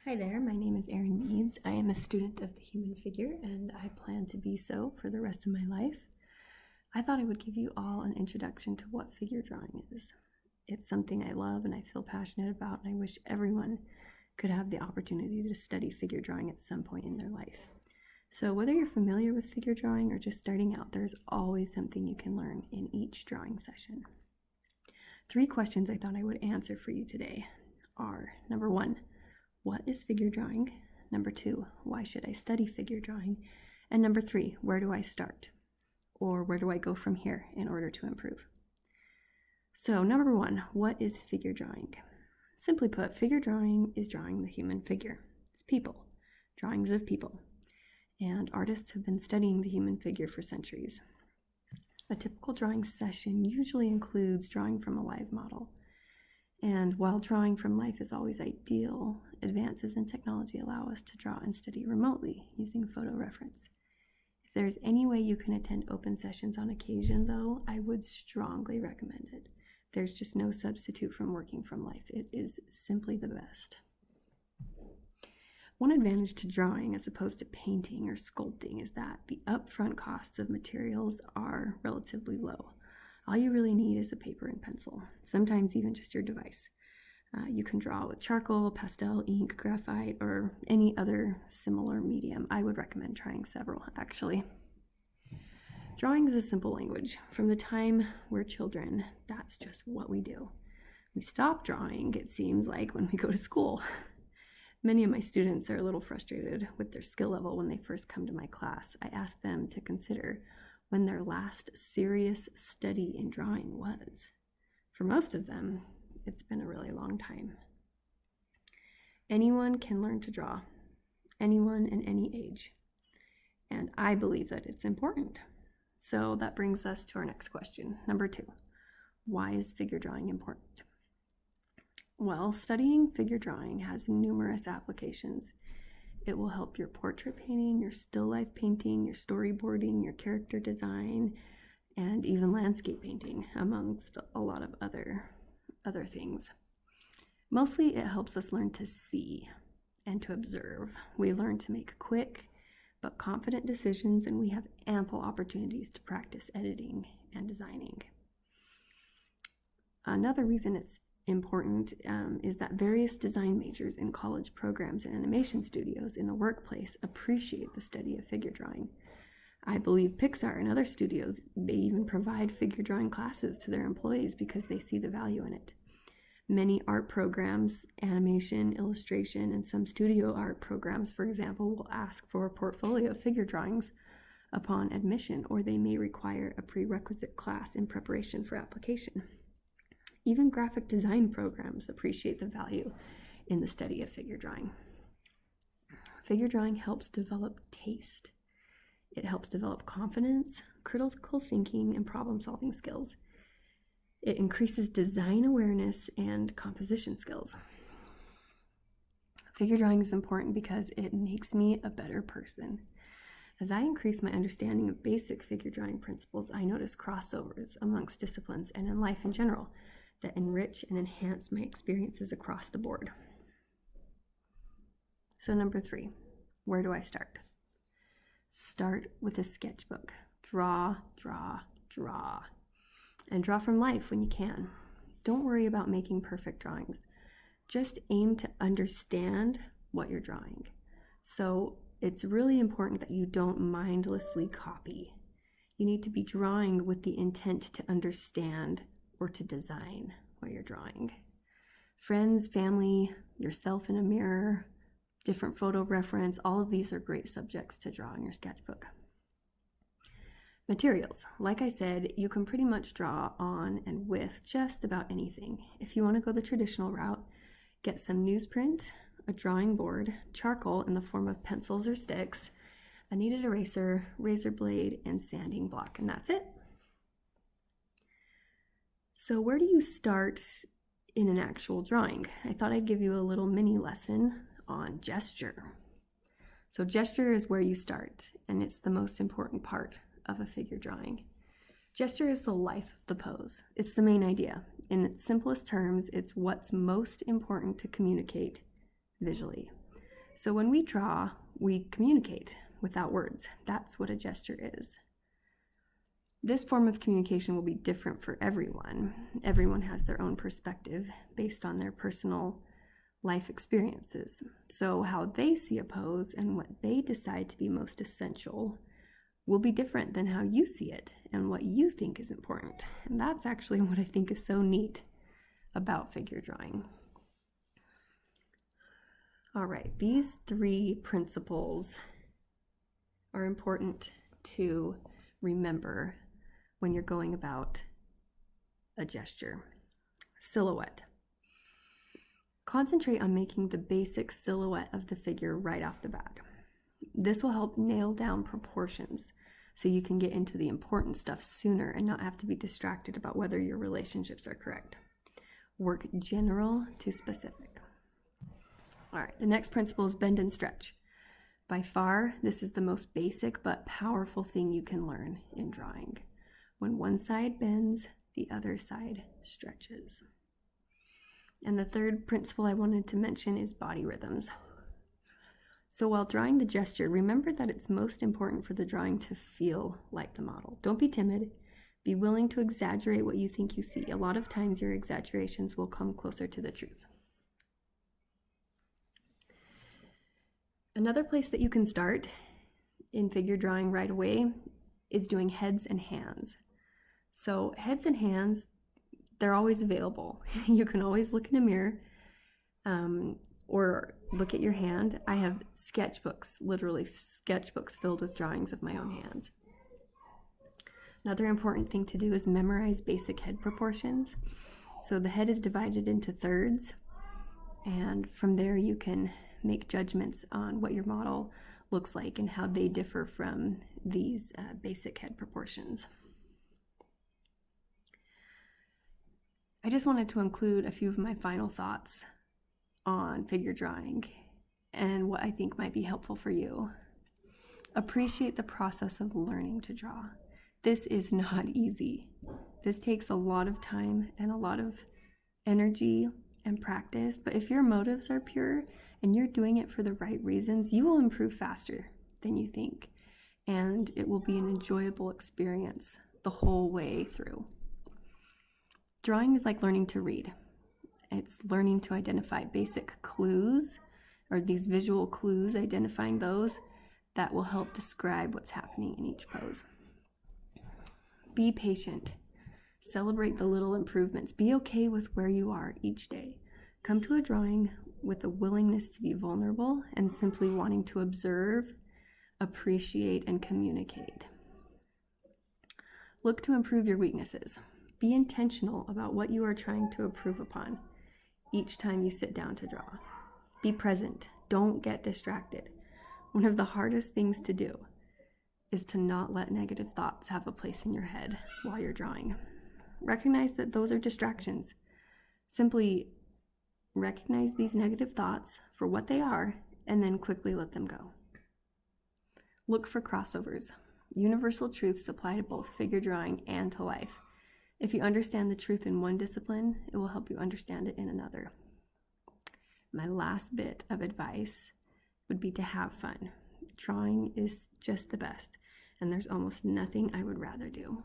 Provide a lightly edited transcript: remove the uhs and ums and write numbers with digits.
Hi there, my name is Erin Meads. I am a student of the human figure and I plan to be so for the rest of my life. I thought I would give you all an introduction to what figure drawing is. It's something I love and I feel passionate about, and I wish everyone could have the opportunity to study figure drawing at some point in their life. So whether you're familiar with figure drawing or just starting out, there's always something you can learn in each drawing session. 3 questions I thought I would answer for you today are: number 1, what is figure drawing? Number 2, why should I study figure drawing? And number 3, where do I start? Or where do I go from here in order to improve? So number 1, what is figure drawing? Simply put, figure drawing is drawing the human figure. It's people, drawings of people. And artists have been studying the human figure for centuries. A typical drawing session usually includes drawing from a live model. And while drawing from life is always ideal, advances in technology allow us to draw and study remotely using photo reference. If there's any way you can attend open sessions on occasion, though, I would strongly recommend it. There's just no substitute from working from life. It is simply the best. One advantage to drawing as opposed to painting or sculpting is that the upfront costs of materials are relatively low. All you really need is a paper and pencil, sometimes even just your device. You can draw with charcoal, pastel, ink, graphite, or any other similar medium. I would recommend trying several, actually. Drawing is a simple language. From the time we're children, that's just what we do. We stop drawing, it seems like, when we go to school. Many of my students are a little frustrated with their skill level when they first come to my class. I ask them to consider when their last serious study in drawing was. For most of them, it's been a really long time. Anyone can learn to draw, anyone in any age, and I believe that it's important. So that brings us to our next question, number 2. Why is figure drawing important? Well, studying figure drawing has numerous applications. It will help your portrait painting, your still life painting, your storyboarding, your character design, and even landscape painting, amongst a lot of other things. Mostly it helps us learn to see and to observe. We learn to make quick but confident decisions, and we have ample opportunities to practice editing and designing. Another reason it's important is that various design majors in college programs and animation studios in the workplace appreciate the study of figure drawing. I believe Pixar and other studios, they even provide figure drawing classes to their employees because they see the value in it. Many art programs, animation, illustration, and some studio art programs, for example, will ask for a portfolio of figure drawings upon admission, or they may require a prerequisite class in preparation for application. Even graphic design programs appreciate the value in the study of figure drawing. Figure drawing helps develop taste. It helps develop confidence, critical thinking, and problem-solving skills. It increases design awareness and composition skills. Figure drawing is important because it makes me a better person. As I increase my understanding of basic figure drawing principles, I notice crossovers amongst disciplines and in life in general that enrich and enhance my experiences across the board. So number 3, where do I start? Start with a sketchbook. Draw, draw, draw. And draw from life when you can. Don't worry about making perfect drawings. Just aim to understand what you're drawing. So it's really important that you don't mindlessly copy. You need to be drawing with the intent to understand or to design what you're drawing. Friends, family, yourself in a mirror, different photo reference, all of these are great subjects to draw in your sketchbook. Materials. Like I said, you can pretty much draw on and with just about anything. If you want to go the traditional route, get some newsprint, a drawing board, charcoal in the form of pencils or sticks, a kneaded eraser, razor blade, and sanding block, and that's it. So where do you start in an actual drawing? I thought I'd give you a little mini lesson on gesture. So gesture is where you start, and it's the most important part of a figure drawing. Gesture is the life of the pose. It's the main idea. In its simplest terms, it's what's most important to communicate visually. So when we draw, we communicate without words. That's what a gesture is. This form of communication will be different for everyone. Everyone has their own perspective based on their personal life experiences. So how they see a pose and what they decide to be most essential will be different than how you see it and what you think is important. And that's actually what I think is so neat about figure drawing. All right, these 3 principles are important to remember when you're going about a gesture. Silhouette. Concentrate on making the basic silhouette of the figure right off the bat. This will help nail down proportions so you can get into the important stuff sooner and not have to be distracted about whether your relationships are correct. Work general to specific. All right, the next principle is bend and stretch. By far, this is the most basic but powerful thing you can learn in drawing. When one side bends, the other side stretches. And the third principle I wanted to mention is body rhythms. So while drawing the gesture, remember that it's most important for the drawing to feel like the model. Don't be timid. Be willing to exaggerate what you think you see. A lot of times your exaggerations will come closer to the truth. Another place that you can start in figure drawing right away is doing heads and hands. So heads and hands, they're always available. You can always look in a mirror or look at your hand. I have sketchbooks, literally sketchbooks filled with drawings of my own hands. Another important thing to do is memorize basic head proportions. So the head is divided into thirds, and from there you can make judgments on what your model looks like and how they differ from these basic head proportions. I just wanted to include a few of my final thoughts on figure drawing and what I think might be helpful for you. Appreciate the process of learning to draw. This is not easy. This takes a lot of time and a lot of energy and practice, but if your motives are pure and you're doing it for the right reasons, you will improve faster than you think, and it will be an enjoyable experience the whole way through. Drawing is like learning to read. It's learning to identify basic clues, or these visual clues, identifying those that will help describe what's happening in each pose. Be patient. Celebrate the little improvements. Be okay with where you are each day. Come to a drawing with a willingness to be vulnerable and simply wanting to observe, appreciate, and communicate. Look to improve your weaknesses. Be intentional about what you are trying to improve upon each time you sit down to draw. Be present. Don't get distracted. One of the hardest things to do is to not let negative thoughts have a place in your head while you're drawing. Recognize that those are distractions. Simply recognize these negative thoughts for what they are and then quickly let them go. Look for crossovers. Universal truths apply to both figure drawing and to life. If you understand the truth in one discipline, it will help you understand it in another. My last bit of advice would be to have fun. Drawing is just the best, and there's almost nothing I would rather do.